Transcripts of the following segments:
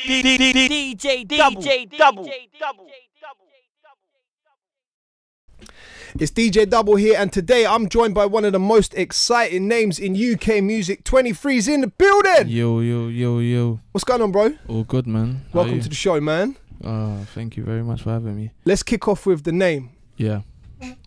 DJDUBL. It's DJDUBL here, and today I'm joined by one of the most exciting names in UK music. 23's in the building. Yo. What's going on, bro? All good, man. Welcome to the show, man. Thank you very much for having me. Let's kick off with the name. Yeah.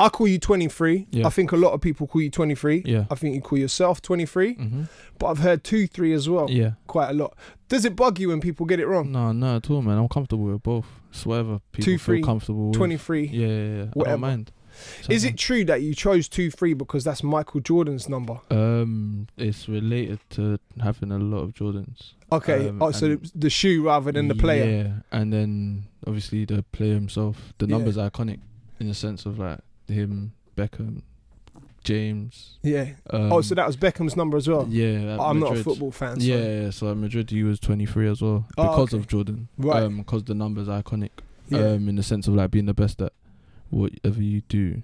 I call you 23. Yeah. I think a lot of people call you 23. Yeah. I think you call yourself 23. Mm-hmm. But I've heard 2-3 as well. Yeah. Quite a lot. Does it bug you when people get it wrong? No, not at all, man. I'm comfortable with both. It's whatever people feel comfortable with. 23. Yeah. Whatever. I don't mind. Is it true that you chose 2-3 because that's Michael Jordan's number? It's related to having a lot of Jordans. Okay. So the shoe rather than the player. Yeah. And then obviously the player himself. The number's iconic in the sense of like him, Beckham, James. Yeah. So that was Beckham's number as well? Yeah. I'm not a football fan. So. Yeah. So at Madrid he was 23 as well because of Jordan. Right. Because the number's iconic. Yeah. In the sense of like being the best at whatever you do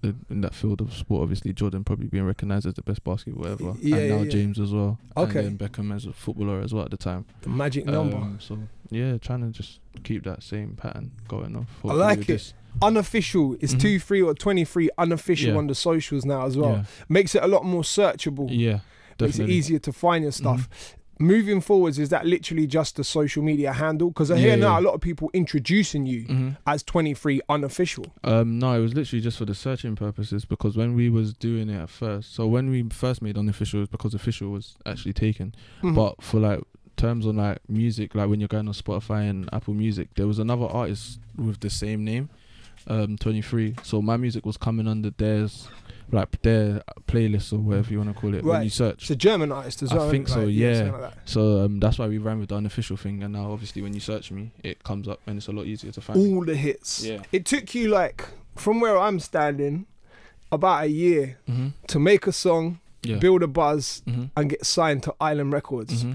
in that field of sport. Obviously Jordan probably being recognised as the best basketball ever. And now James as well. Okay. And then Beckham as a footballer as well at the time. The magic number. So yeah, trying to just keep that same pattern going off. I like it. Unofficial is 2-3 or 23 unofficial on the socials now as well. Makes it a lot more searchable. Yeah, definitely. Makes it easier to find your stuff. Moving forwards, is that literally just a social media handle? Because I hear now a lot of people introducing you as 23 unofficial. No, it was literally just for the searching purposes, because when we was doing it at first, so when we first made unofficial, it was because official was actually taken. But for like terms on like music, like when you're going on Spotify and Apple Music, there was another artist with the same name, 23. So my music was coming under theirs, like their playlist or whatever you want to call it. When you search, it's a German artist as well. I think so. Yeah. Like so that's why we ran with the unofficial thing, and now obviously when you search me, it comes up and it's a lot easier to find all the hits. Yeah. It took you like from where I'm standing about a year to make a song, build a buzz, and get signed to Island Records.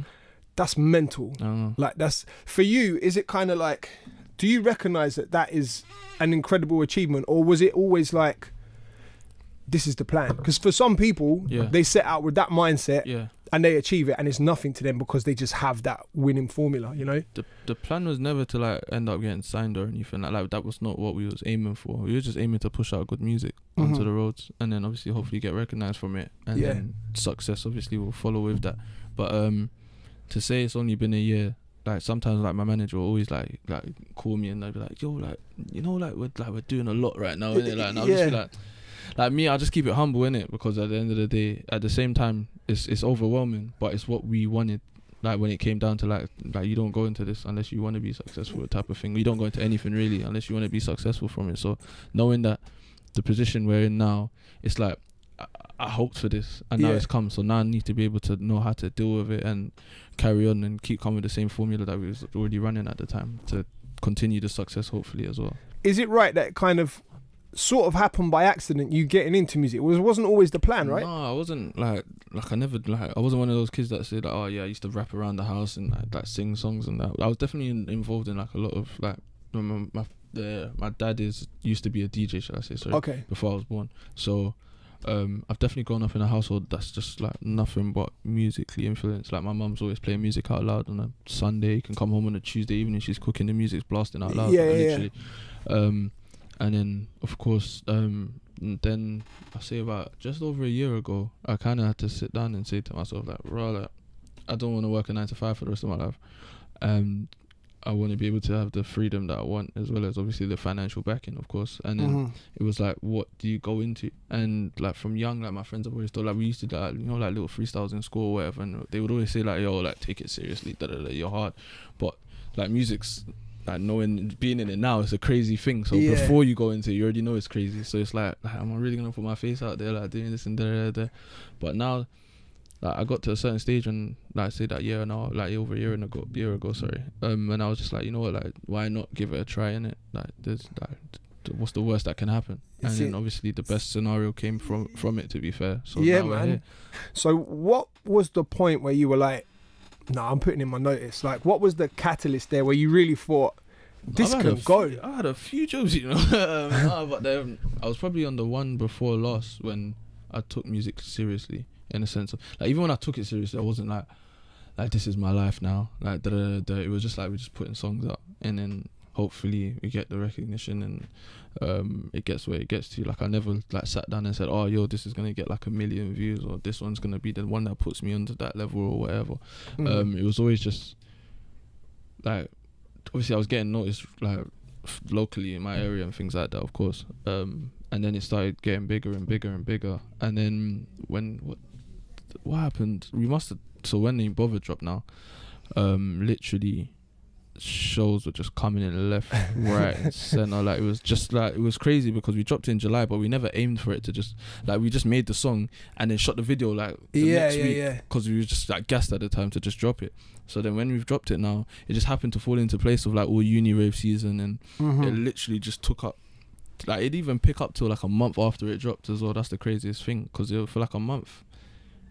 That's mental. Like that's for you. Is it kind of like? Do you recognise that that is an incredible achievement, or was it always like? This is the plan, because for some people they set out with that mindset and they achieve it and it's nothing to them because they just have that winning formula, you know. The plan was never to like end up getting signed or anything like that. Was not what we was aiming for. We were just aiming to push out good music onto the roads, and then obviously hopefully get recognized from it, and then success obviously will follow with that. But to say it's only been a year, like sometimes like my manager will always like call me and they'll be like, yo, like, you know, like we're doing a lot right now, innit? Like, and I'll just be like me, I'll just keep it humble, innit? Because at the end of the day, at the same time, it's overwhelming, but it's what we wanted. Like when it came down to like you don't go into this unless you want to be successful, type of thing. You don't go into anything really unless you want to be successful from it. So knowing that the position we're in now, it's like I hoped for this and now it's come. So now I need to be able to know how to deal with it and carry on and keep coming with the same formula that we was already running at the time to continue the success hopefully as well. Is it right that kind of sort of happened by accident, you getting into music? It wasn't always the plan, right? No, I wasn't like I never I wasn't one of those kids that said like, oh yeah, I used to rap around the house and like sing songs and that. I was definitely involved in like a lot of like my dad used to be a DJ, shall I say, sorry, before I was born. So I've definitely grown up in a household that's just like nothing but musically influenced. Like my mum's always playing music out loud on a Sunday. You can come home on a Tuesday evening, she's cooking, the music's blasting out loud. Literally. And then of course then I say about just over a year ago, I kind of had to sit down and say to myself like, like, I don't want to work a 9 to 5 for the rest of my life, and I want to be able to have the freedom that I want, as well as obviously the financial backing, of course. And then it was like, what do you go into? And like from young, like my friends have always thought, like we used to like, you know, like little freestyles in school or whatever, and they would always say like, yo, like take it seriously, you're hard. But like music's like being in it now, it's a crazy thing. So before you go into it, you already know it's crazy. So it's like am I really gonna put my face out there like doing this and there? But now like I got to a certain stage and like say that year and over a year ago, sorry. And I was just like, you know what, like why not give it a try, innit? Like there's like what's the worst that can happen? And then obviously the best scenario came from it, to be fair. So yeah, man. So what was the point where you were like, no, I'm putting in my notice? Like what was the catalyst there where you really thought this can go? I had a few jobs, you know. But I was probably on the one before last when I took music seriously, in a sense of like, even when I took it seriously, I wasn't like like this is my life now. Like it was just like we're just putting songs up, and then hopefully we get the recognition, and it gets where it gets to. Like I never like sat down and said, oh yo, this is gonna get like 1 million views, or this one's gonna be the one that puts me onto that level or whatever. It was always just like, obviously I was getting noticed like locally in my area and things like that, of course. And then it started getting bigger and bigger and bigger. And then what happened? So when Ain't Bothered dropped now, literally shows were just coming in left, right, and center. Like it was just like, it was crazy because we dropped it in July, but we never aimed for it to just like, we just made the song and then shot the video like the next week, because we were just like gassed at the time to just drop it. So then when we've dropped it now, it just happened to fall into place of like all uni rave season, and it literally just took up, like it even pick up till like a month after it dropped as well. That's the craziest thing, because for like a month,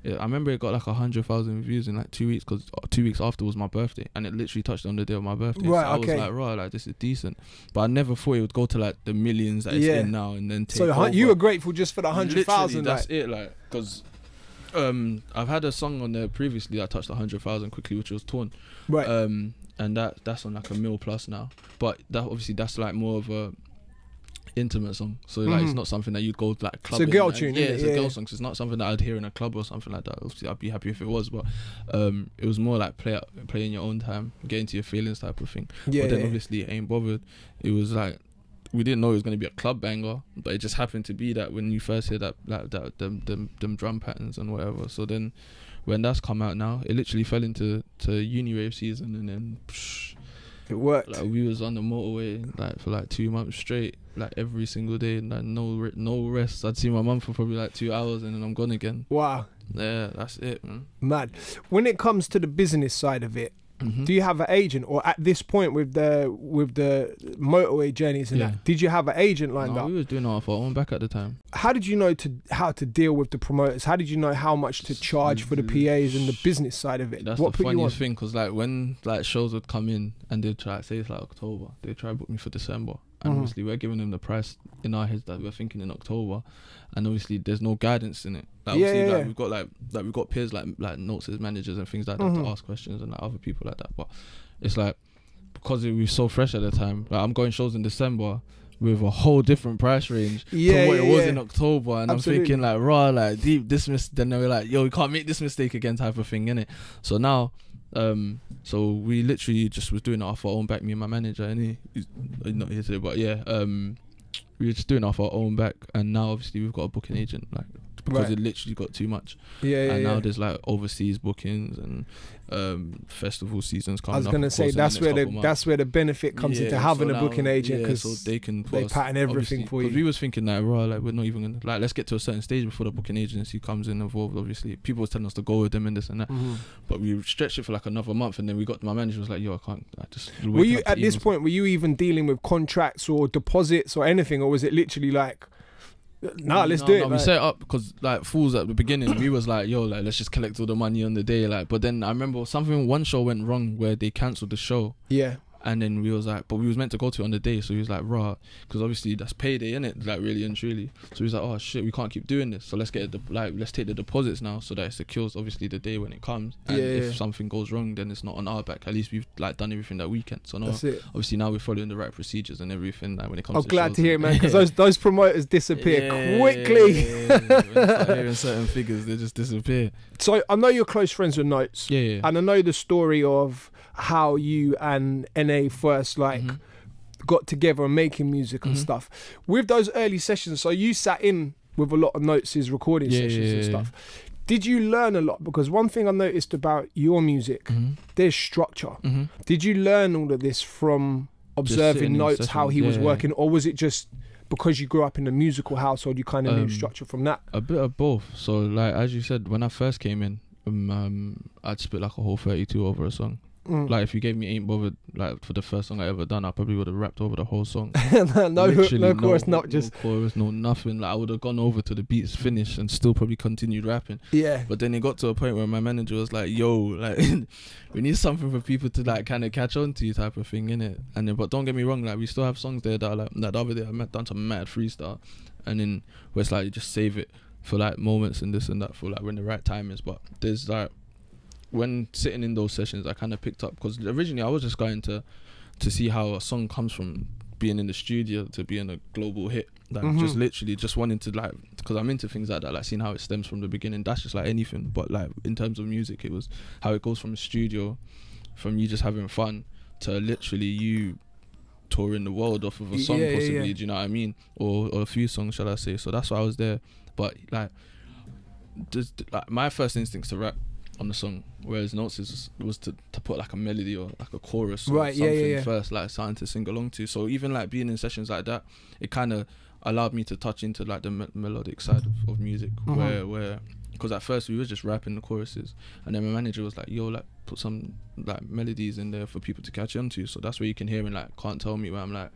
I remember it got like 100,000 views in like 2 weeks, because 2 weeks after was my birthday, and it literally touched on the day of my birthday. Right, so I was like, right, like this is decent. But I never thought it would go to like the millions that it's in now, and then take over. You were grateful just for the 100,000. That's it, like, because I've had a song on there previously that touched 100,000 quickly, which was Torn, right? And that's on like 1 mil plus now. But that obviously that's like more of a intimate song, so like it's not something that you'd go like clubbing. It's a girl tune, it's a girl song, so it's not something that I'd hear in a club or something like that. Obviously I'd be happy if it was, but it was more like play in your own time, get into your feelings type of thing. But then obviously Ain't Bothered, it was like, we didn't know it was going to be a club banger, but it just happened to be that when you first hear that, like them drum patterns and whatever. So then when that's come out now, it literally fell into uni rave season, and then it worked. Like we was on the motorway like for like 2 months straight, like every single day, like no rest. I'd see my mum for probably like 2 hours, and then I'm gone again. Wow. Yeah, that's it, man. Mad. When it comes to the business side of it, do you have an agent, or at this point with the motorway journeys and that, did you have an agent lined up? We was doing our own back at the time. How did you know how to deal with the promoters? How did you know how much to charge for the PAs and the business side of it? That's the funniest thing, because like when like shows would come in and they'd try, say it's like October, they'd try to book me for December, and obviously we're giving them the price in our heads that we're thinking in October, and obviously there's no guidance in it. Like obviously we've got peers like notes as managers and things like that to ask questions, and like other people like that. But it's like, because we were so fresh at the time, like I'm going shows in December with a whole different price range from what it was in October, and I'm thinking like, raw, like deep then they were like, yo, we can't make this mistake again type of thing, innit? So now so we literally just was doing it off our own back, me and my manager, and he's not here today, but we were just doing it off our own back, and now obviously we've got a booking agent, like, because it literally got too much. And now there's like overseas bookings and festival seasons coming up. I was gonna say that's where the benefit comes into having a booking agent, because so they pattern everything for you. Because we was thinking like, right, like we're not even gonna, like, let's get to a certain stage before the booking agency comes in involved. Obviously people was telling us to go with them and this and that, but we stretched it for like another month, and then my manager was like, yo, I can't, I just were you at this point, were you even dealing with contracts or deposits or anything, or was it literally like, let's do it? We set it up because like fools at the beginning, we was like, yo, like let's just collect all the money on the day, like. But then I remember one show went wrong where they cancelled the show. And then we was like, but we was meant to go to it on the day, so he was like, rah, because obviously that's payday, innit? Like really and truly. So he was like, oh shit, we can't keep doing this. So let's take the deposits now, so that it secures obviously the day when it comes. And if something goes wrong, then it's not on our back. At least we've like done everything that we can. So now, obviously now we're following the right procedures and everything. Like when it comes. I'm glad to hear it, man, because those promoters disappear quickly. When you start hearing certain figures, they just disappear. So I know you're close friends with Notes. And I know the story of how you and NA first got together and making music and stuff. With those early sessions, so you sat in with a lot of Notes' recording sessions and stuff. Did you learn a lot? Because one thing I noticed about your music, there's structure. Did you learn all of this from observing Notes, how he was working, or was it just because you grew up in a musical household, you kind of knew structure from that? A bit of both. So like as you said, when I first came in, I'd spit like a whole 32 over a song. Like if you gave me Ain't Bothered like for the first song I ever done, I probably would have rapped over the whole song. no chorus, not just no chorus, no nothing. Like I would have gone over to the beats finish and still probably continued rapping. But then it got to a point where my manager was like, yo, like we need something for people to like kind of catch on to you type of thing, innit? And then, but don't get me wrong, like we still have songs there that are like the other day I done some mad freestyle, and then where it's like you just save it for like moments and this and that for like when the right time is. But there's like when sitting in those sessions, I kind of picked up, because originally I was just going to see how a song comes from being in the studio to being a global hit. Like just literally just wanting to, like, because I'm into things like that, like seeing how it stems from the beginning. That's just like anything, but like in terms of music, it was how it goes from a studio, from you just having fun to literally you touring the world off of a song, possibly. Do you know what I mean? Or a few songs, shall I say? So that's why I was there. But like, just like my first instinct to rap on the song, whereas Notes was to put like a melody or like a chorus or something first, like something to sing along to. So even like being in sessions like that, it kind of allowed me to touch into like the melodic side of music, where because at first we were just rapping the choruses, and then my manager was like, yo, like put some like melodies in there for people to catch on to. So that's where you can hear in like Can't Tell Me, where I'm like,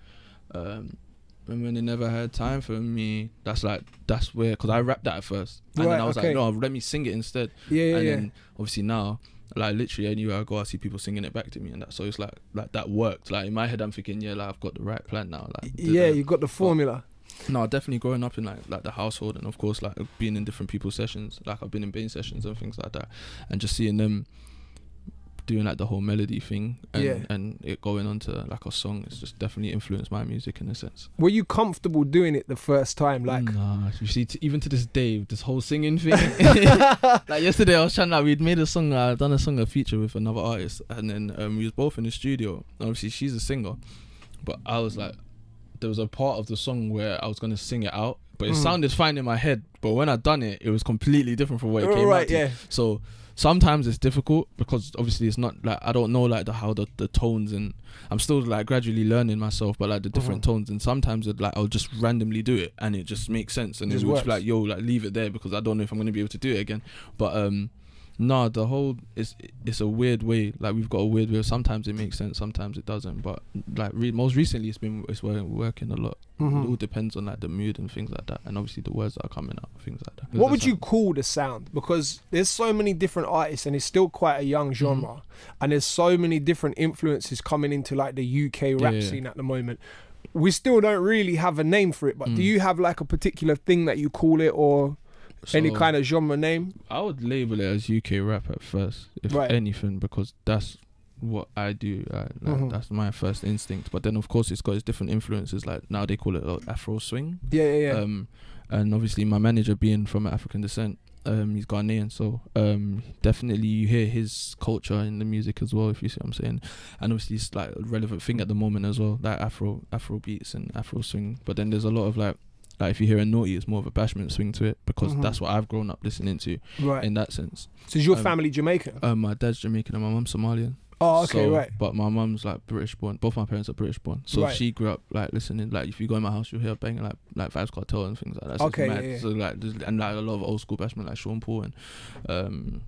when they never had time for me. That's where, because I rapped that at first, and then I was like, no, let me sing it instead. Then obviously now, like literally anywhere I go, I see people singing it back to me, and that, so it's like that worked. Like in my head, I'm thinking, yeah, like I've got the right plan now. Like you got the formula. No, definitely growing up in like the household, and of course like being in different people's sessions. Like I've been in Bain sessions and things like that, and just seeing them doing like the whole melody thing and it going on to like a song, it's just definitely influenced my music in a sense. Were you comfortable doing it the first time? Like, nah, you see, even to this day, this whole singing thing. Like yesterday, I was trying, like, we'd made a song, I'd done a song, a feature with another artist, and then we was both in the studio. Obviously, she's a singer, but I was like, there was a part of the song where I was gonna sing it out, but it sounded fine in my head. But when I done it, it was completely different from what it came out to. So sometimes it's difficult because obviously it's not like, I don't know like how the tones, and I'm still like gradually learning myself, but like the different tones, and sometimes it, like I'll just randomly do it and it just makes sense, and it will just like, yo, like leave it there because I don't know if I'm gonna be able to do it again. But no, the whole it's a weird way. Like we've got a weird way. Sometimes it makes sense, sometimes it doesn't. But like most recently, it's working a lot. It all depends on like the mood and things like that, and obviously the words that are coming out, things like that. What would you call the sound? Because there's so many different artists, and it's still quite a young genre, and there's so many different influences coming into like the UK rap scene at the moment. We still don't really have a name for it, but do you have like a particular thing that you call it, or any kind of genre name? I would label it as UK rap at first, if anything, because that's what I do. That's my first instinct. But then, of course, it's got its different influences. Like now they call it Afro swing. And obviously, my manager being from African descent, he's Ghanaian, so definitely you hear his culture in the music as well, if you see what I'm saying. And obviously, it's like a relevant thing at the moment as well, like Afro beats and Afro swing. But then there's a lot of like if you hear a naughty, it's more of a bashment swing to it, because that's what I've grown up listening to, in that sense. So is your family Jamaican? My dad's Jamaican and my mum's Somalian. Oh, okay, But my mum's like British born. Both my parents are British born, so she grew up like listening. Like if you go in my house, you'll hear banging like Vybz Kartel and things like that. So like and like a lot of old school bashment like Sean Paul and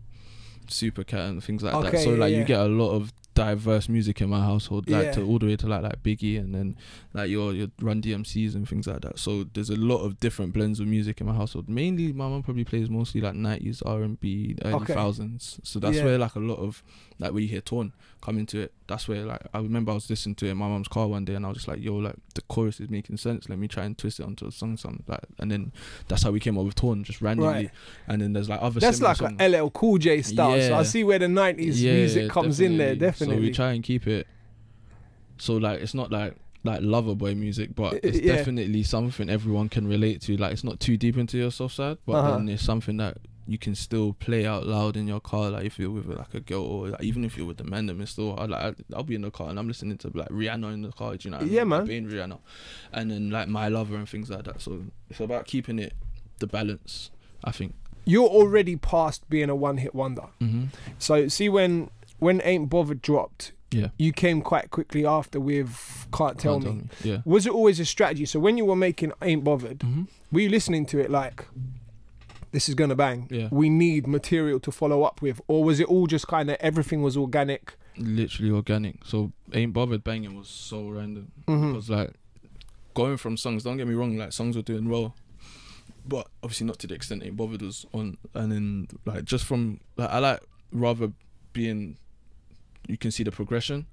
Supercat and things like that. So like you get a lot of diverse music in my household, like to all the way to like Biggie, and then like your Run DMCs and things like that. So there's a lot of different blends of music in my household. Mainly my mum probably plays mostly like 90s R&B, early thousands. So that's where like a lot of like where you hear Torn come into it. That's where like I remember I was listening to it in my mum's car one day, and I was just like, yo, like the chorus is making sense, let me try and twist it onto a song, like, and then that's how we came up with Torn, just randomly. And then there's like other, that's like songs. A LL Cool J style. So I see where the 90s music comes in there, definitely. So we try and keep it so like it's not like Loverboy music, but it's definitely something everyone can relate to. Like it's not too deep into your soft side, but then it's something that you can still play out loud in your car, like if you're with like a girl, or like, even if you're with the man, then it's still I'll be in the car and I'm listening to like Rihanna in the car, do you know what I mean? Yeah, man. Being Rihanna, and then like My Lover and things like that. So it's about keeping it the balance, I think. You're already past being a one-hit wonder. So see when Ain't Bothered dropped, you came quite quickly after with Can't Tell Me. Was it always a strategy? So when you were making Ain't Bothered, were you listening to it like, this is gonna bang, we need material to follow up with, or was it all just kind of everything was organic? Literally organic. So Ain't Bothered banging was so random, because like going from songs, don't get me wrong, like songs were doing well, but obviously not to the extent Ain't Bothered was on. And then like just from like, I like rather being, you can see the progression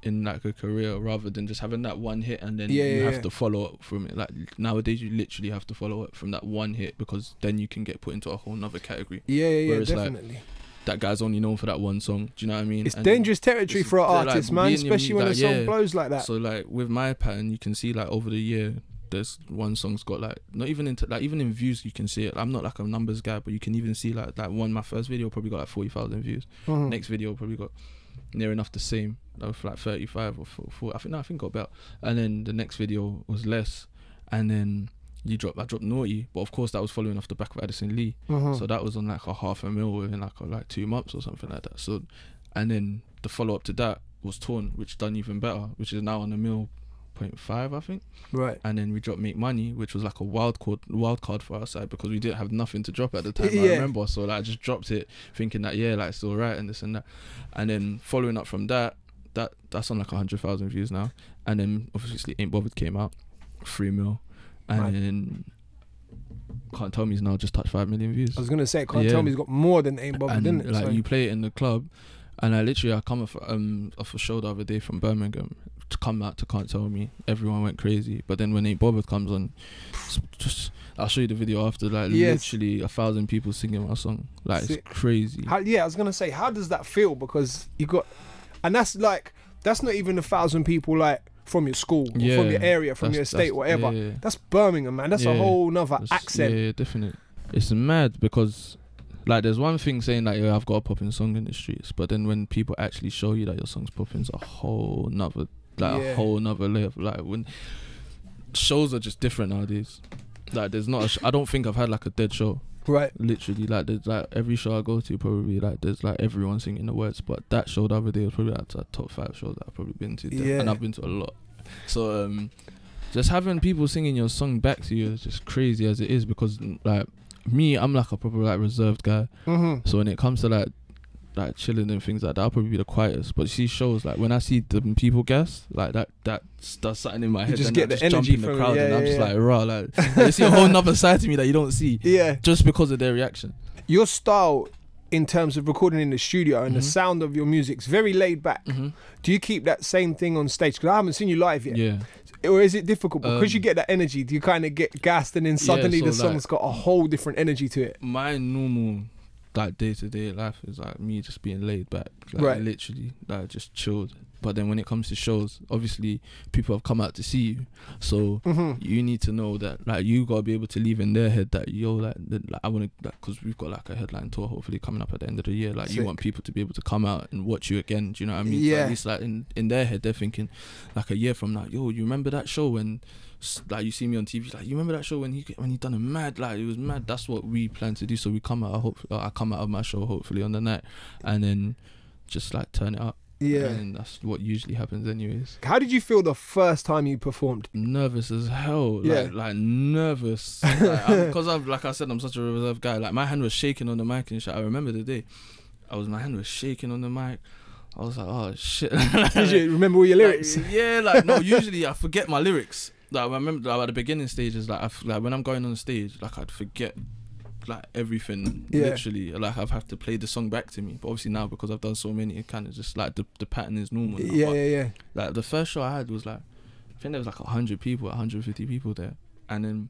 in like a career, rather than just having that one hit and then you have to follow up from it. Like nowadays you literally have to follow up from that one hit, because then you can get put into a whole nother category. Whereas definitely. Like, that guy's only known for that one song. Do you know what I mean? It's dangerous territory for an artist, man, especially when a song blows like that. So like with my pattern, you can see like over the year, there's one song's got like, not even into like, even in views you can see it. I'm not like a numbers guy, but you can even see like that one, my first video probably got like 40,000 views. Next video probably got near enough the same, for like 35 or 40. I think got better. And then the next video was less, and then I dropped Naughty, but of course that was following off the back of Addison Lee. So that was on like a 500,000 within like 2 months or something like that. So, and then the follow up to that was Torn, which done even better, which is now on a 1.5 I think. Right. And then we dropped Make Money, which was like a wild card for our side, because we didn't have nothing to drop at the time. I remember, so like I just dropped it thinking that like it's alright and this and that. And then following up from that's on like 100,000 views now. And then obviously Ain't Bothered came out, 3 mil. And then Can't Tell Me's now just touched 5 million views. I was gonna say Can't Tell Me's got more than Ain't Bothered, didn't it? Like you play it in the club, and I come off a show the other day from Birmingham to come out to Can't Tell Me. Everyone went crazy, but then when Ain't Bothered comes on, just I'll show you the video after. Like literally 1,000 people singing my song. Like it's crazy. I was gonna say, how does that feel? Because you got, and that's not even 1,000 people like from your school, or from your area, from your estate, whatever. That's Birmingham, man. That's a whole nother accent. Yeah, definitely. It's mad because like there's one thing saying like, I've got a popping song in the streets, but then when people actually show you that your song's popping, it's a whole nother layer. Like when shows are just different nowadays. Like there's not I don't think I've had like a dead show. Right. Literally, like there's like every show I go to probably like there's like everyone singing the words, but that show the other day was probably like the top 5 shows that I've probably been to. And I've been to a lot. So just having people singing your song back to you is just crazy as it is, because like me, I'm like a proper like reserved guy. So when it comes to like chilling and things like that, I'll probably be the quietest. But you see shows like when I see the people gas, like that does something in my head. You just get the energy in the crowd, and I'm just like raw. Like you see a whole nother side to me that you don't see. Just because of their reaction. Your style, in terms of recording in the studio and the sound of your music, is very laid back. Do you keep that same thing on stage? Because I haven't seen you live yet. Or is it difficult because you get that energy? Do you kind of get gassed and then suddenly the song's got a whole different energy to it? My normal like day-to-day life is like me just being laid back, like literally like just chilled. But then when it comes to shows, obviously people have come out to see you, so you need to know that like you gotta be able to leave in their head that like I want to, because we've got like a headline tour hopefully coming up at the end of the year. Like you want people to be able to come out and watch you again. Do you know what I mean? So at least like in their head they're thinking like a year from now, yo, you remember that show when like you see me on TV, like you remember that show when he done a mad, like it was mad. That's what we plan to do. So we come out, I come out of my show hopefully on the night, and then just like turn it up. And that's what usually happens anyways. How did you feel the first time you performed? Nervous as hell. Like nervous. Because like I said, I'm such a reserved guy. Like my hand was shaking on the mic and shit. I remember the day my hand was shaking on the mic. I was like, oh shit. Did you remember all your lyrics? No, usually I forget my lyrics. Like I remember like, at the beginning stages, like when I'm going on the stage, like I'd forget like everything. Literally, like I've had to play the song back to me. But obviously now, because I've done so many, it kind of just like the pattern is normal now. Like the first show I had was like, I think there was like 100 people, 150 people there, and then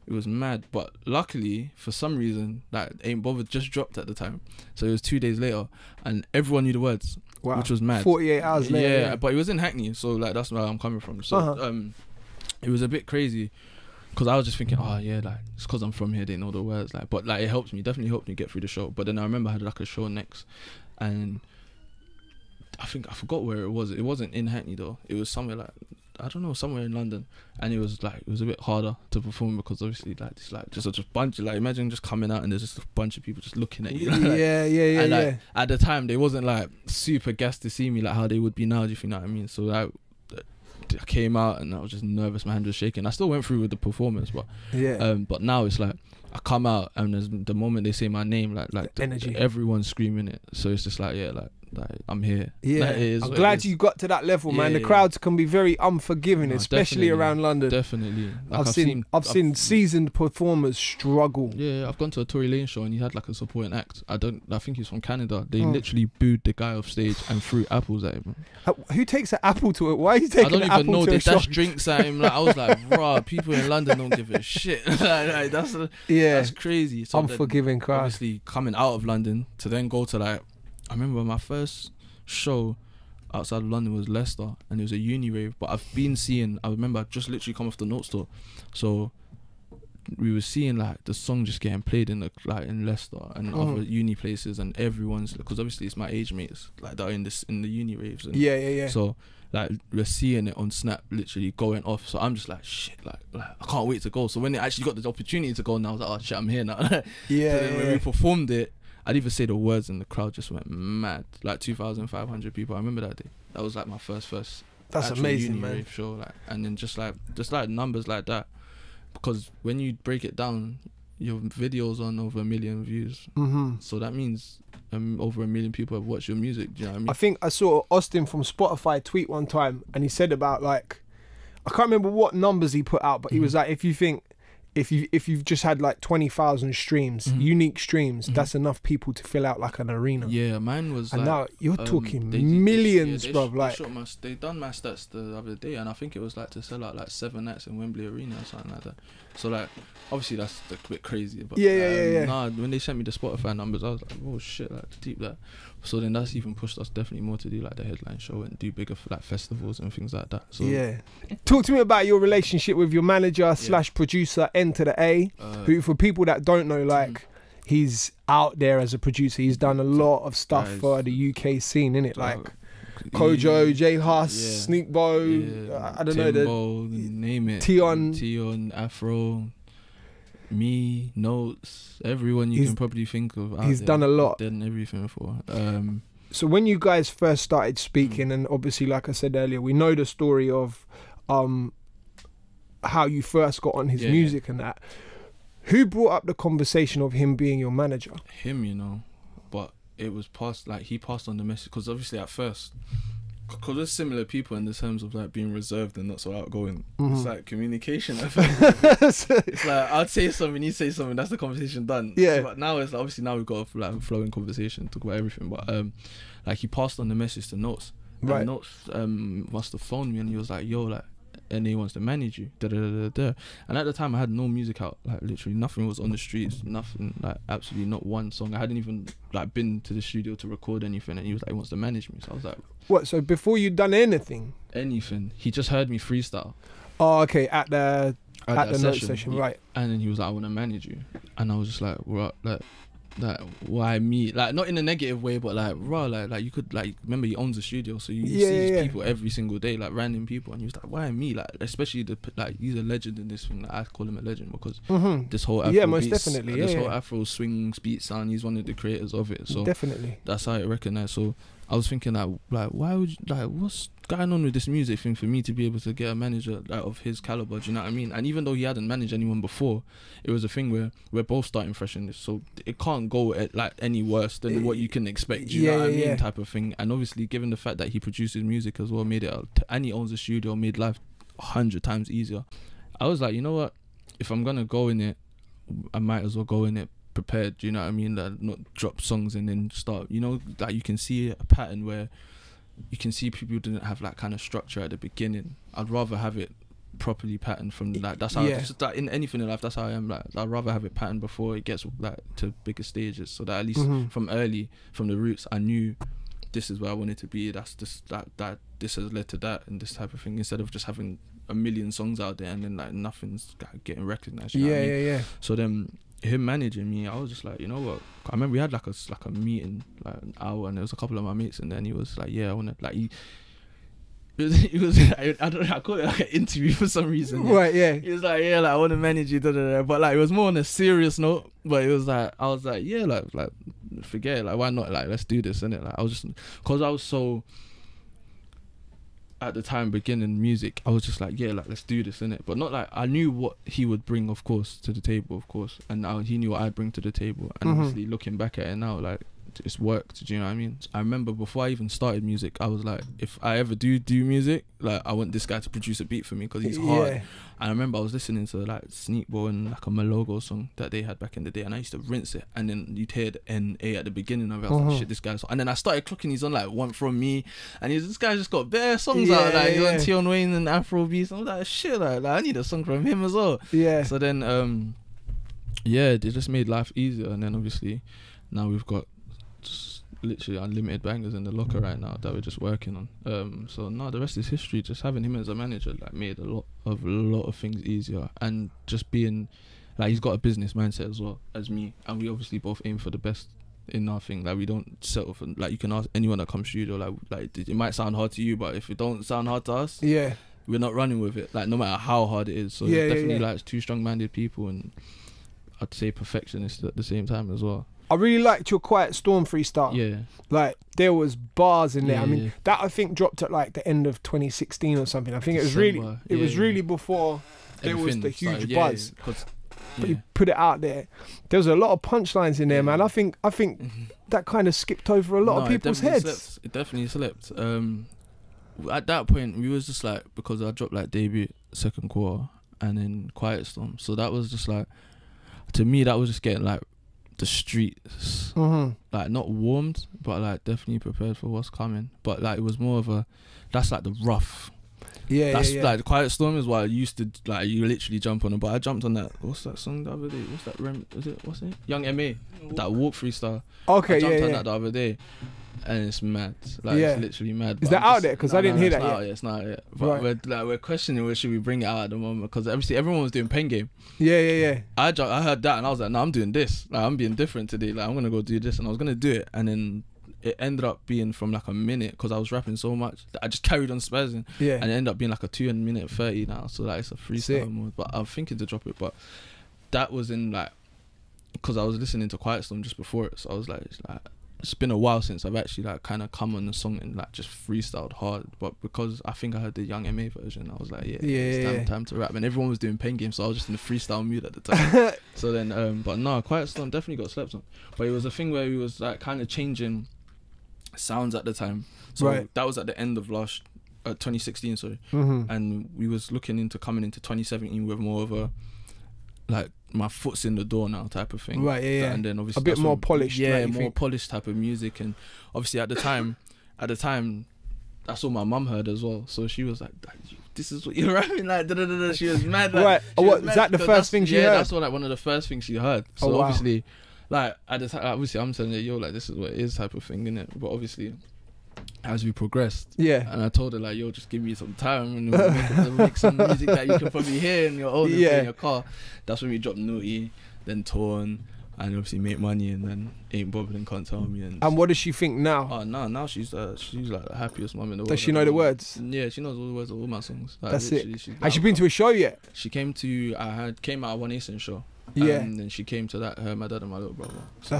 it was mad. But luckily, for some reason, like Ain't Bothered just dropped at the time, so it was 2 days later, and everyone knew the words, which was mad. 48 hours later. But it was in Hackney, so like that's where I'm coming from. So it was a bit crazy, because I was just thinking, like it's because I'm from here, they know the words, like, but like it helped me, definitely helped me get through the show. But then I remember I had like a show next, and I forgot where it was. It wasn't in Hackney though. It was somewhere like, I don't know, somewhere in London, and it was a bit harder to perform because obviously like it's like just a bunch of, like, imagine just coming out and there's just a bunch of people just looking at you. And like at the time they wasn't like super gassed to see me like how they would be now. Do you know what I mean? So like, I came out and I was just nervous, my hand was shaking. I still went through with the performance, but but now it's like I come out and there's the moment they say my name, like the energy, everyone's screaming it. So it's just like like I'm here. I'm glad you got to that level, man. The crowds can be very unforgiving, especially around London. Definitely. Like I've seen seasoned performers struggle. I've gone to a Tory Lane show and he had like a supporting act. I think he's from Canada. They literally booed the guy off stage and threw apples at him. Who takes an apple to it? Why are you taking an apple to a I don't even know. They dashed drinks at him. Like I was like, bruh, people in London don't give a shit. Like, that's Yeah. That's crazy. So Unforgiving crowd. Obviously, coming out of London to then go to like, I remember my first show outside of London was Leicester, and it was a uni rave. But I've been seeing, I remember I just literally come off the Note store, so we were seeing like the song just getting played in the like in Leicester and other uni places, and everyone's, because obviously it's my age mates like that are in the uni raves. And yeah. So like we're seeing it on Snap literally going off. So I'm just like shit, like I can't wait to go. So when they actually got the opportunity to go, now I was like, oh shit, I'm here now. Yeah. So then when we performed it, I'd even say the words and the crowd just went mad. Like 2,500 people. I remember that day. That was like my first. That's amazing, uni man. rave show, like, and then just like numbers like that. Because when you break it down, your video's on over 1 million views. So that means over 1 million people have watched your music. Do you know what I mean? I think I saw Austin from Spotify tweet one time, and he said about like, I can't remember what numbers he put out, but he was like, if you've just had like 20,000 streams, unique streams, that's enough people to fill out like an arena. Yeah, mine was. And like, now you're talking millions, bruv. Like they done my stats the other day, and I think it was like to sell out like 7 nights in Wembley Arena or something like that. So like, obviously that's a bit crazy, but yeah. Nah, when they sent me the Spotify numbers, I was like, oh shit, like deep that. So then that's even pushed us definitely more to do like the headline show and do bigger like festivals and things like that. So yeah, talk to me about your relationship with your manager / producer Enter the A, who, for people that don't know, like he's out there as a producer. He's done a lot of stuff for the UK scene, innit? Like Kojo, J Huss, Sneak Bo, I don't know, name it, Tion, Afro, me, Notes, everyone you can probably think of. He's done a lot. Done everything for. So when you guys first started speaking, and obviously, like I said earlier, we know the story of how you first got on his music and that. Who brought up the conversation of him being your manager? Him, you know, but it was passed, like he passed on the message, because obviously at first, because we're similar people in the terms of like being reserved and not so outgoing. It's like communication. It's like I'd say something, you say something, that's the conversation done. Yeah. But now it's obviously, now we've got a like flowing conversation, talk about everything. But like he passed on the message to Notes. Right. And Notes must have phoned me and he was like, yo, like, and he wants to manage you. And at the time I had no music out, like literally nothing was on the streets, nothing, like absolutely not one song. I hadn't even like been to the studio to record anything, and he was like, he wants to manage me. So I was like, what? So before you'd done anything, he just heard me freestyle. Oh, okay, at the Note session, right? And then he was like, I want to manage you, and I was just like, what, like why me? Like not in a negative way, but like raw, like you could, like, remember he owns a studio, so you see these people every single day, like random people, and he was like, why me? Like especially he's a legend in this thing. Like, I call him a legend because this whole Afro most beats, definitely, this whole Afro swing beat sound, he's one of the creators of it. So definitely, that's how I recognize. So I was thinking like why would you, like, what's going on with this music thing for me to be able to get a manager like of his caliber? Do you know what I mean? And even though he hadn't managed anyone before, it was a thing where we're both starting fresh in this, so it can't go at like any worse than what you can expect. Do you know what I mean? Type of thing. And obviously, given the fact that he produces music as well, made it and he owns a studio, made life 100 times easier. I was like, you know what? If I'm gonna go in it, I might as well go in it prepared. Do you know what I mean? That not drop songs and then start. You know, like you can see a pattern where you can see people didn't have like kind of structure at the beginning. I'd rather have it properly patterned from like, that's how just like in anything in life, that's how I am. Like I'd rather have it patterned before it gets like to bigger stages, so that at least from the roots I knew this is where I wanted to be. That's just that this has led to that and this type of thing, instead of just having a million songs out there and then like nothing's getting recognized. You know what I mean? So then him managing me, I was just like, you know what? I remember we had like a meeting, like an hour, and there was a couple of my mates, and then he was like, yeah, I want to, like, he was I don't know, I call it like an interview for some reason. Yeah. Right, yeah. He was like, yeah, like I want to manage you, but like it was more on a serious note. But it was like, I was like, yeah, like forget it, like why not? Like let's do this, innit? Like I was just, cause I was so, at the time beginning music, I was just like, yeah, like let's do this, innit? But not like, I knew what he would bring, of course, to the table, of course, and he knew what I'd bring to the table. And obviously looking back at it now, like it's worked. Do you know what I mean? I remember before I even started music, I was like, if I ever do music, like I want this guy to produce a beat for me because he's hard. And I remember I was listening to like Sneak Bo and like a Malogo song that they had back in the day, and I used to rinse it, and then you'd hear the N-A at the beginning of it. I was like, shit, this guy's, and then I started clocking he's on like One From Me, and this guy just got bare songs out, like he's on Tion Wayne and Afro Beats. I was like, shit, like I need a song from him as well. So then Yeah, they just made life easier, and then obviously now we've got just literally unlimited bangers in the locker right now that we're just working on. So no, the rest is history. Just having him as a manager like made a lot of things easier, and just being like, he's got a business mindset as well as me, and we obviously both aim for the best in our thing. Like, we don't settle for, like, you can ask anyone that comes studio, like it might sound hard to you, but if it don't sound hard to us, yeah, we're not running with it, like, no matter how hard it is. So yeah, definitely yeah. like two strong-minded people, and I'd say perfectionists at the same time as well. I really liked your Quiet Storm freestyle. Yeah. Like, there was bars in there. Yeah, I mean, yeah. that I think dropped at like the end of 2016 or something. I think it was December. really before there was the huge buzz. But you put it out there. There was a lot of punchlines in there, man. I think that kind of skipped over a lot of people's heads. It definitely slipped. At that point, we was just like, because I dropped like debut second quarter and then Quiet Storm. So that was just like, to me, that was just getting like the streets, like not warmed, but like definitely prepared for what's coming. But like, it was more of a, that's like the rough. Yeah, that's yeah. like the Quiet Storm is what I used to, like, you literally jump on it. But I jumped on that, what's that song the other day? What's that? What's it? Young M.A. That walk freestyle. Okay, I jumped on that the other day, and it's mad. Like, it's literally mad. Is that out there? Because I didn't hear that yet. It's not out yet. But we're questioning where should we bring it out at the moment, because obviously everyone was doing Pen Game. Yeah. I heard that and I was like, no, I'm doing this. Like, I'm being different today. Like, I'm gonna go do this, and I was gonna do it, and then it ended up being from like a minute, because I was rapping so much that I just carried on spazzing, and it ended up being like a 2:30 now. So like, it's a freestyle mode. But I'm thinking to drop it, but that was in like, because I was listening to Quiet Storm just before it, so I was like, it's been a while since I've actually like kind of come on the song and like just freestyled hard. But because I think I heard the Young M.A. version, I was like, it's time to rap, and everyone was doing Pen Game, so I was just in the freestyle mood at the time. So then but no, Quiet Storm definitely got slept on. But it was a thing where we was like kind of changing sounds at the time. So that was at the end of 2016, sorry. And we was looking into coming into 2017 with more of a, like, my foot's in the door now type of thing. And then obviously a bit more polished. Yeah, more polished type of music. And obviously at the time, that's all my mum heard as well. So she was like, this is what you're rapping like, da, da, da, da. She was mad. Like, what is that the first thing she heard? Yeah, that's what, like, one of the first things she heard. So obviously, like, at the time, obviously I'm telling her, yo, like, this is what it is type of thing, innit? But obviously, as we progressed, and I told her, like, yo, just give me some time, and we'll make some music that you can probably hear in your own in your car. That's when we dropped Naughty, then Torn, and obviously Make Money, and then Ain't Bobbling, Can't Tell Me. And what does she think now? Oh no, now she's like the happiest mum in the world. Does she know the words? Yeah, she knows all the words of all my songs. Like, that's it. Has she been to a show yet? She came out of One Ace show. And then she came to that, my dad and my little brother. So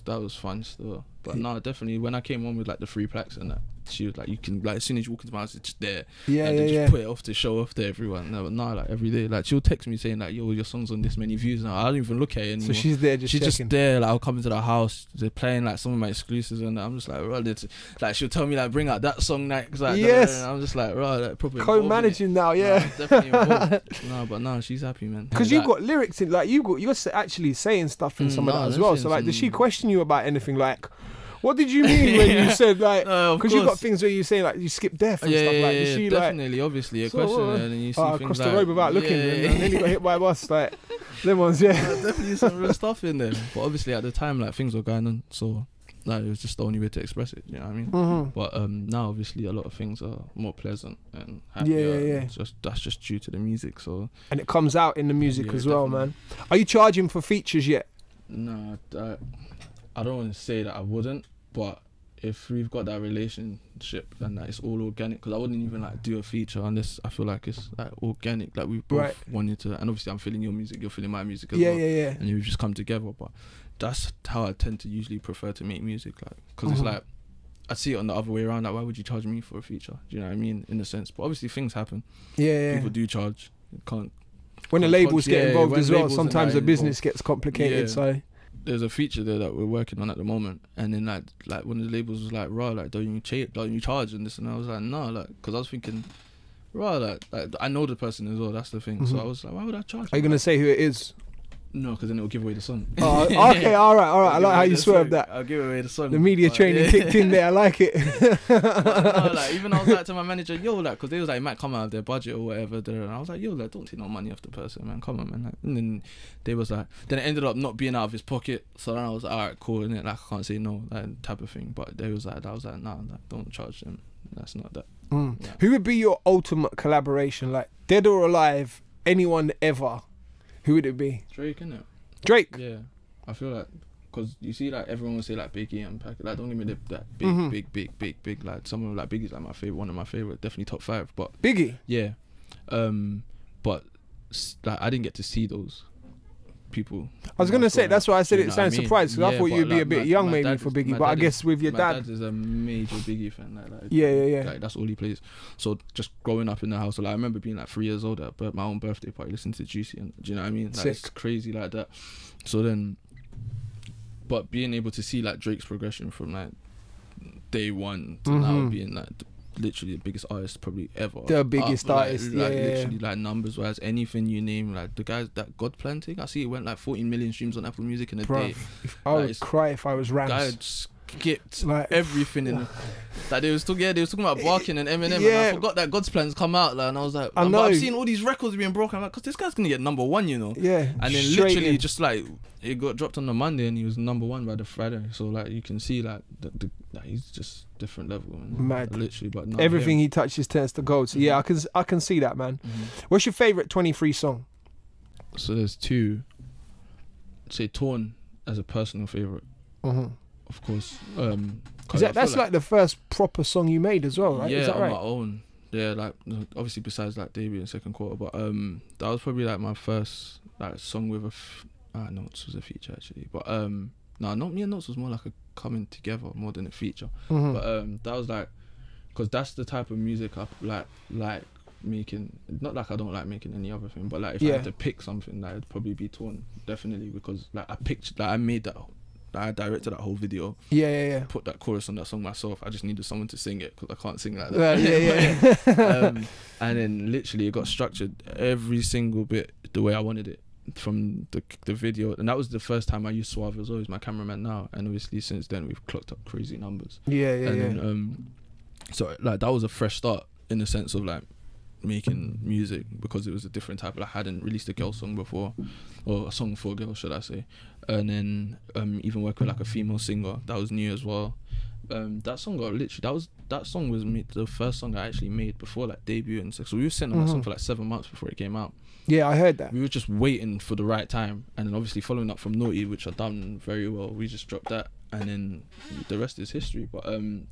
that was fun still. But no, definitely when I came on with like the 3 plaques and that, she was like, you can, like, as soon as you walk into my house, it's just there. Just put it off to show off to everyone. No, but no, like every day, like, she'll text me saying like, yo, your song's on this many views now. I don't even look at it anymore. So she's there just checking. Just there. Like, I'll come into the house, they're playing like some of my exclusives, and I'm just like, bro, like, she'll tell me like, bring out that song next. Like, and I'm just like, bro, like, probably co-managing now, definitely involved. No, but no, she's happy, man. Because you've got lyrics in, like, you're actually saying stuff in some of that as well. So like, does she question you about anything? Like, what did you mean when you said, like, because you've got things where you say like you skip death and stuff like, is she definitely, like, obviously a question, and then you see things across like, the road without looking, and then you got hit by a bus, like them ones, definitely some real stuff in there. But obviously at the time, like, things were going on, so like, it was just the only way to express it, you know what I mean? But now obviously a lot of things are more pleasant and happier. That's just due to the music. So, and it comes out in the music as well, man. Are you charging for features yet? No, I don't want to say that I wouldn't, but if we've got that relationship and that it's all organic, because I wouldn't even like do a feature unless I feel like it's like organic, like we both wanted to, and obviously I'm feeling your music, you're feeling my music as well, and we've just come together. But that's how I tend to usually prefer to make music, like, because it's like, I see it on the other way around, like, why would you charge me for a feature? Do you know what I mean? In a sense, but obviously things happen. People do charge. When the labels get involved as well, sometimes the business gets complicated. So there's a feature there that we're working on at the moment, and then like one of the labels was like, raw, like, don't you charge and this, and I was like, no, like, because I was thinking, raw, like I know the person as well, that's the thing. So I was like, why would I charge? Are you gonna say who it is? No, because then it'll give away the song. Oh, okay, all right. I like how you swerved that. I'll give away the song. The media training kicked in there. I like it. No, like, even I was like to my manager, yo, like, because they was like, it might come out of their budget or whatever. And I was like, yo, like, don't take no money off the person, man. Come on, man. Like, and then they was like, then it ended up not being out of his pocket. So then I was like, all right, cool, innit? Like, I can't say no, like, type of thing. But they was like, nah, like, don't charge them. That's not that. Yeah. Who would be your ultimate collaboration, like dead or alive, anyone ever? Who would it be? Drake, innit? Drake. Yeah, I feel like, because you see, like, everyone will say like Biggie and Pac, like, don't give me that big, like, some of like Biggie's like my favorite, one of my favorite, definitely top 5. But Biggie, yeah, but like, I didn't get to see those people. I was gonna say that's why I said it sounds surprised, because I thought you'd be like, a bit young maybe for Biggie, but I guess with your dad is a major Biggie fan. Like, yeah. Like, that's all he plays. So just growing up in the house, like, I remember being like 3 years old at my own birthday party, listening to Juicy, and do you know what I mean? Like, Sick. it's crazy like that. So then, but being able to see like Drake's progression from like day one to now being like literally the biggest artist probably ever. The biggest artist, like literally, like, numbers wise, anything you name, like the guys that God planting, I see it went like 14 million streams on Apple Music in a day. I would cry if I was Rams. Guy skipped like everything in like they was talking about Barking and Eminem, and I forgot that God's Plan's come out, like, and I was like, but I've seen all these records being broken. I'm like, because this guy's gonna get #1, you know. Yeah. And then literally just like it got dropped on the Monday and he was #1 by the Friday. So like you can see like like, he's just different level, man. Mad. Literally, but everything he touches turns to gold. So yeah, I can see that, man. What's your favorite 23 song? So there's 2. I'd say Torn as a personal favorite. Of course. That's like the first proper song you made as well, right? Yeah, is that right? on my own. Yeah, like, obviously besides like debut and second quarter, but that was probably like my first like song with Notes was a feature actually, but no, not me and Notes was more like a coming together more than a feature. But that was like, because that's the type of music I like making. Not like I don't like making any other thing, but like if I had to pick something, like, it'd probably be Torn, definitely, because like I made that. I directed that whole video. Yeah. Put that chorus on that song myself. I just needed someone to sing it because I can't sing like that. And then literally it got structured every single bit the way I wanted it from the video. And that was the first time I used Suave as always, my cameraman now. And obviously since then we've clocked up crazy numbers. Then, so like that was a fresh start in the sense of like making music, because it was a different type. I hadn't released a girl song before, or a song for a girl, should I say. And then even working with like a female singer, that was new as well. That song got literally, that song was the first song I actually made before like debut, and so we were sitting on that song for like 7 months before it came out. Yeah, I heard that. We were just waiting for the right time, and then obviously following up from Naughty, which I've done very well, we just dropped that, and then the rest is history. But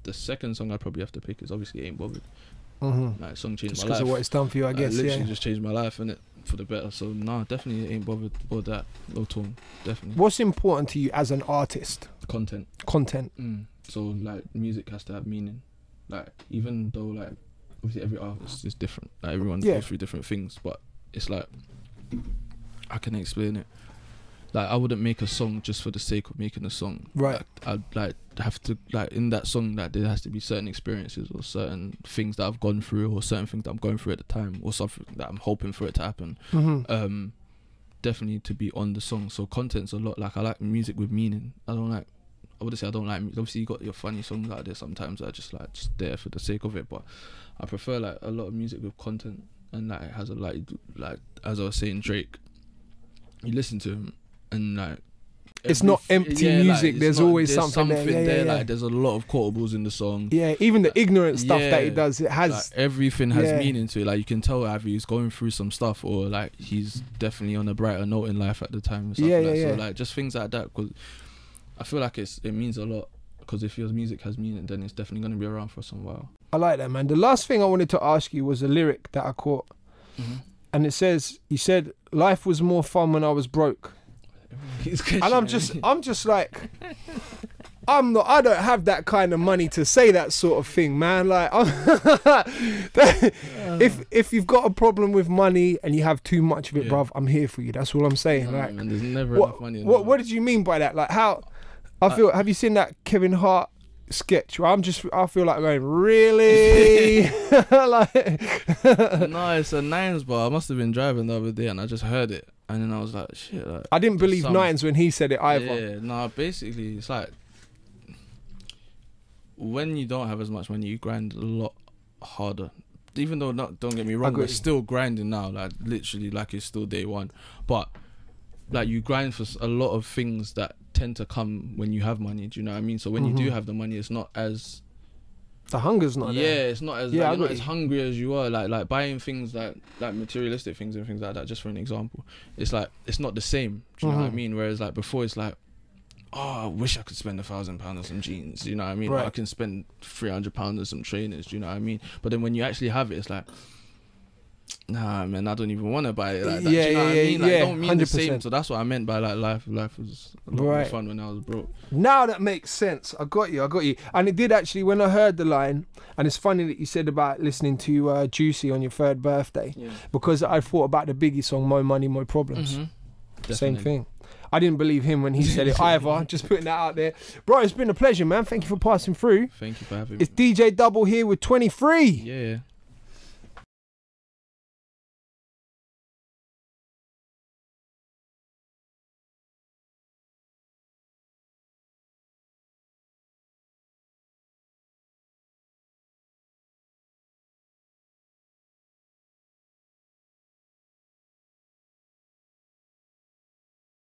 the second song I'd probably have to pick is obviously Ain't Bothered. Like, song changed just my life. because of what it's done for you, I guess. Literally just changed my life, innit, for the better. So nah, definitely Ain't Bothered or that, or Torn, definitely. What's important to you as an artist? Content. So like music has to have meaning. Like, even though like obviously every artist is different, like everyone goes through different things, but it's like, I can explain it. Like, I wouldn't make a song just for the sake of making a song. Right. I'd like have to, like, in that song, that there has to be certain experiences or certain things that I've gone through, or certain things that I'm going through at the time, or something that I'm hoping for it to happen. Definitely to be on the song. So content's a lot. Like, I like music with meaning. I wouldn't say I don't like, obviously you got your funny songs out there sometimes that are just like just there for the sake of it, but I prefer like a lot of music with content, and like it has a like as I was saying, Drake, you listen to him and like it's not empty music. Like, there's always something there. Like, there's a lot of quotables in the song. Yeah, even the ignorant stuff that he does, it has like, everything has meaning to it. Like, you can tell either he's going through some stuff, or like he's definitely on a brighter note in life at the time. So like just things like that, because I feel like it means a lot. Because if your music has meaning, then it's definitely going to be around for some while. I like that, man. The last thing I wanted to ask you was a lyric that I caught, and it says, you said, "Life was more fun when I was broke." And I'm just like, I don't have that kind of money to say that sort of thing, man. Like, if you've got a problem with money and you have too much of it, bruv, I'm here for you. That's all I'm saying. Like, man, there's never enough money. What did you mean by that? Like, how? Have you seen that Kevin Hart sketch? I feel like going, really? Like, no, it's a nines bar. I must have been driving the other day and I just heard it. And then I was like, shit. Like, I didn't believe Nines when he said it either. Yeah, nah, basically, it's like, when you don't have as much money, you grind a lot harder. Even though, don't get me wrong, we're still grinding now, like, literally, like, it's still day one. But, like, you grind for a lot of things that tend to come when you have money, do you know what I mean? So when you do have the money, it's not as... The hunger's not there. Yeah, it's not as you're not as hungry as you are. Like buying things like materialistic things and things like that. Just for an example, it's like it's not the same. Do you know what I mean? Whereas like before, it's like, oh, I wish I could spend £1,000 on some jeans. Do you know what I mean? Right. I can spend £300 on some trainers. Do you know what I mean? But then when you actually have it, it's like, nah, man, I don't even want to buy it like that. Yeah, do you know what I mean? Like, yeah, it don't mean 100%. the same. So that's what I meant by like life. Life was a lot more fun when I was broke. Now that makes sense. I got you. And it did actually, when I heard the line, and it's funny that you said about listening to Juicy on your 3rd birthday, because I thought about the Biggie song, More Money, More Problems. Same thing. I didn't believe him when he said it either. Just putting that out there. Bro, it's been a pleasure, man. Thank you for passing through. Thank you for having me. It's DJ Double here with 23. Yeah.